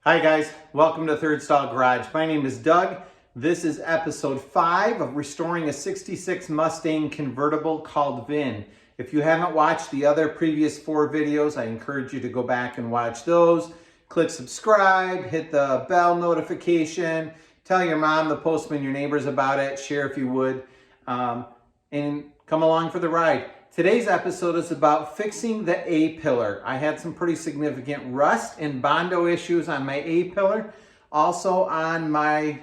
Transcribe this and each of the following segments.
Hi guys, welcome to Third Stall Garage. My name is Doug. This is episode 5 of restoring a 66 Mustang convertible called Vin. If you haven't watched the other previous 4 videos, I encourage you to go back and watch those. Click subscribe, hit the bell notification, tell your mom, the postman, your neighbors about it, share if you would, and come along for the ride. Today's episode is about fixing the A-pillar. I had some pretty significant rust and bondo issues on my A-pillar, also on my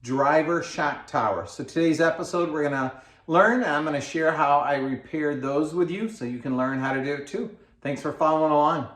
driver shock tower. So today's episode we're gonna learn, and I'm gonna share how I repaired those with you so you can learn how to do it too. Thanks for following along.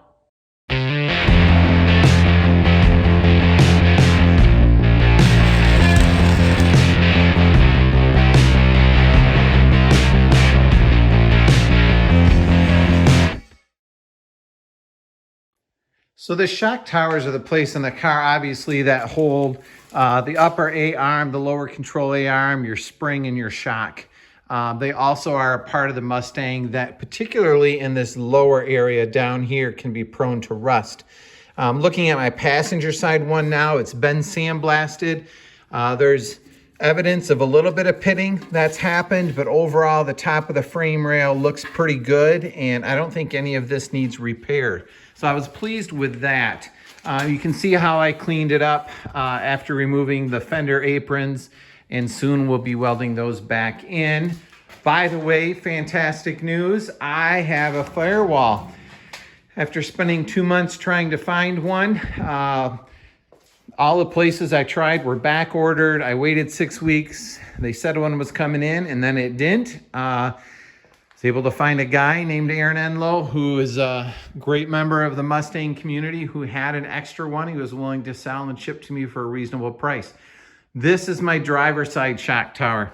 So the shock towers are the place in the car, obviously, that hold the upper A-arm, the lower control A-arm, your spring, and your shock. They also are a part of the Mustang that, particularly in this lower area down here, can be prone to rust. Looking at my passenger side one now, it's been sandblasted. There's evidence of a little bit of pitting that's happened, but overall the top of the frame rail looks pretty good, and I don't think any of this needs repaired. So I was pleased with that. You can see how I cleaned it up after removing the fender aprons, and soon we'll be welding those back in. By the way, fantastic news, I have a Firewall. After spending 2 months trying to find one, all the places I tried were back ordered. I waited 6 weeks. They said one was coming in, and then it didn't. I was able to find a guy named Aaron Enlow, who is a great member of the Mustang community, who had an extra one he was willing to sell and ship to me for a reasonable price. This is my driver's side shock tower.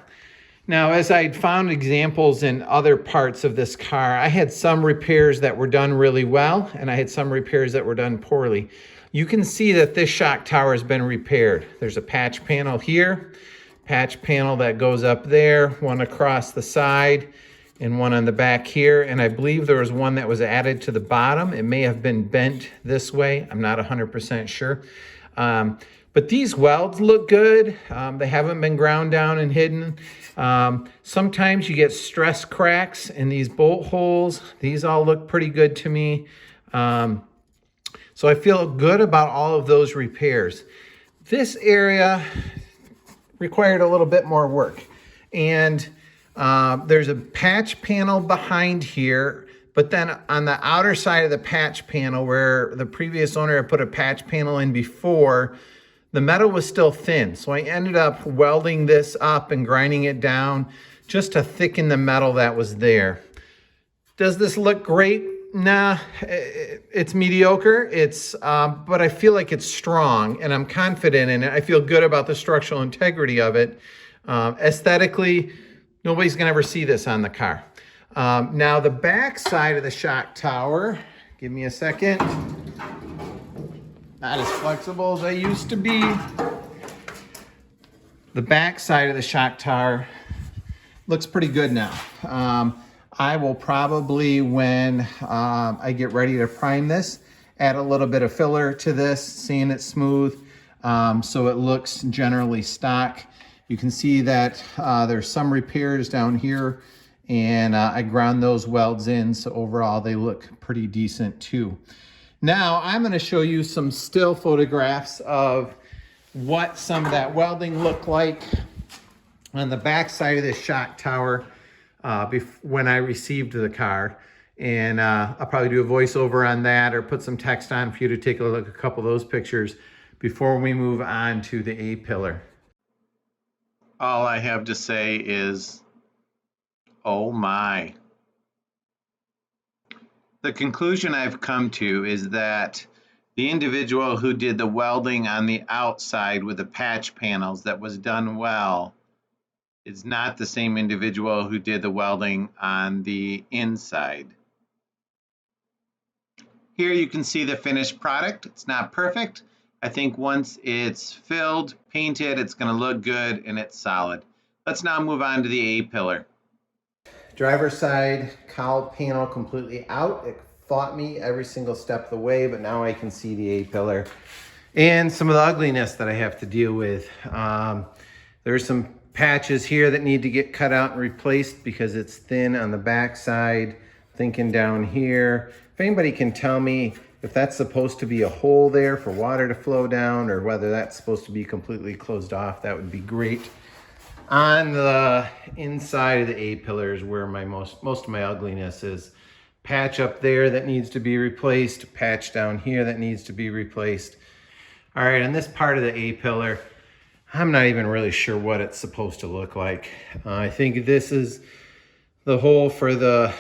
Now, as I'd found examples in other parts of this car, I had some repairs that were done really well, and I had some repairs that were done poorly. You can see that this shock tower has been repaired. There's a patch panel here, patch panel that goes up there, one across the side, and one on the back here. And I believe there was one that was added to the bottom. It may have been bent this way. I'm not 100% sure. But these welds look good. They haven't been ground down and hidden. Sometimes you get stress cracks in these bolt holes. These all look pretty good to me. So I feel good about all of those repairs. This area required a little bit more work. And there's a patch panel behind here, but then on the outer side of the patch panel, where the previous owner had put a patch panel in before, the metal was still thin. So I ended up welding this up and grinding it down just to thicken the metal that was there. Does this look great? Nah, it's mediocre. But I feel like it's strong, and I'm confident in it. I feel good about the structural integrity of it. Aesthetically, nobody's gonna ever see this on the car. Now the back side of the shock tower, give me a second. Not as flexible as I used to be. The back side of the shock tower looks pretty good now. I will probably, when I get ready to prime this, add a little bit of filler to this, sand it smooth, so it looks generally stock. You can see that there's some repairs down here, and I ground those welds in, so overall they look pretty decent too. Now I'm going to show you some still photographs of what some of that welding looked like on the back side of this shock tower when I received the car. And I'll probably do a voiceover on that, or put some text on for you to take a look at a couple of those pictures before we move on to the A-pillar. All I have to say is, oh my. The conclusion I've come to is that the individual who did the welding on the outside with the patch panels that was done well is not the same individual who did the welding on the inside. Here you can see the finished product. It's not perfect. I think once it's filled, painted, it's going to look good and it's solid. Let's now move on to the A-pillar. Driver's side cowl panel completely out. It fought me every single step of the way, but now I can see the A-pillar. and some of the ugliness that I have to deal with. There's some patches here that need to get cut out and replaced because it's thin on the back side. Thinking down here, if anybody can tell me if that's supposed to be a hole there for water to flow down or whether that's supposed to be completely closed off, that would be great. On the inside of the A-pillars where my most of my ugliness is. Patch up there that needs to be replaced, patch down here that needs to be replaced. All right, on this part of the A-pillar, I'm not even really sure what it's supposed to look like. I think this is the hole for the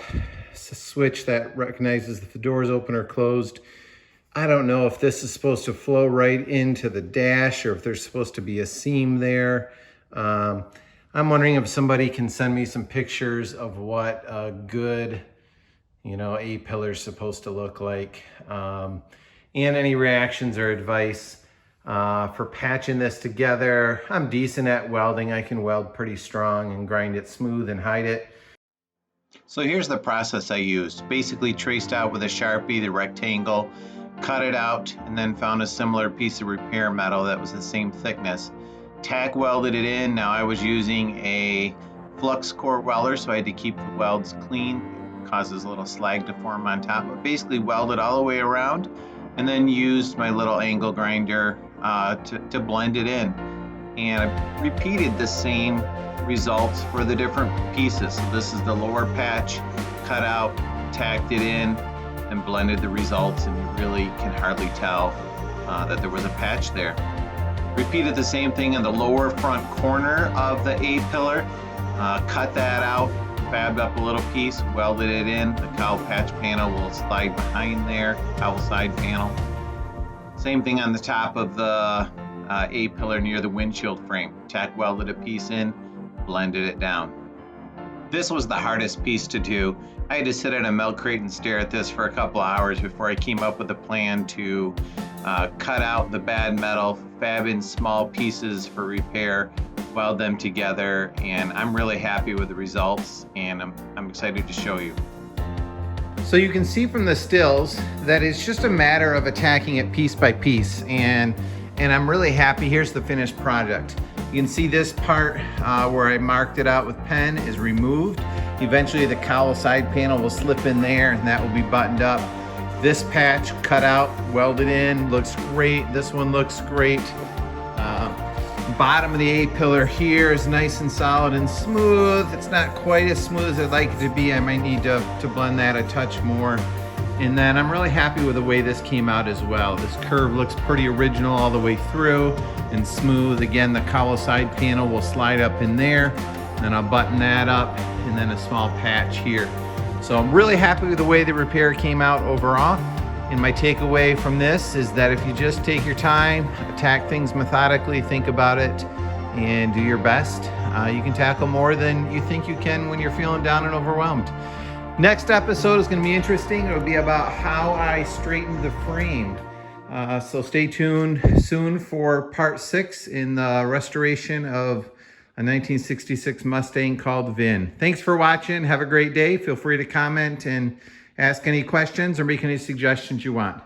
switch that recognizes if the door is open or closed. I don't know if this is supposed to flow right into the dash or if there's supposed to be a seam there. I'm wondering if somebody can send me some pictures of what a good, A-pillar is supposed to look like. And any reactions or advice for patching this together. I'm decent at welding. I can weld pretty strong and grind it smooth and hide it. So here's the process I used. Basically traced out with a Sharpie the rectangle, cut it out, and then found a similar piece of repair metal that was the same thickness. Tack welded it in. Now I was using a flux core welder, so I had to keep the welds clean. It causes a little slag to form on top, but basically welded all the way around and then used my little angle grinder to blend it in. And I repeated the same results for the different pieces. So this is the lower patch, cut out, tacked it in, and blended the results, and you really can hardly tell that there was a patch there. Repeated the same thing in the lower front corner of the A-pillar, cut that out, fabbed up a little piece, welded it in. The cowl patch panel will slide behind there, cowl side panel. Same thing on the top of the A-pillar near the windshield frame. Tack welded a piece in, blended it down. This was the hardest piece to do. I had to sit in a milk crate and stare at this for a couple hours before I came up with a plan to cut out the bad metal, fab in small pieces for repair, weld them together, and I'm really happy with the results, and I'm excited to show you. So you can see from the stills that it's just a matter of attacking it piece by piece, and I'm really happy. Here's the finished project. You can see this part where I marked it out with pen is removed. Eventually the cowl side panel will slip in there and that will be buttoned up. This patch cut out, welded in, looks great. This one looks great. Bottom of the A-pillar here is nice and solid and smooth. It's not quite as smooth as I'd like it to be. I might need to blend that a touch more. And then I'm really happy with the way this came out as well. This curve looks pretty original all the way through and smooth. Again, the cowl side panel will slide up in there. Then I'll button that up and then a small patch here. So I'm really happy with the way the repair came out overall. And my takeaway from this is that if you just take your time, attack things methodically, think about it, and do your best, you can tackle more than you think you can when you're feeling down and overwhelmed. Next episode is going to be interesting. It'll be about how I straightened the frame. So stay tuned soon for part 6 in the restoration of a 1966 Mustang called Vin. Thanks for watching. Have a great day. Feel free to comment and ask any questions or make any suggestions you want.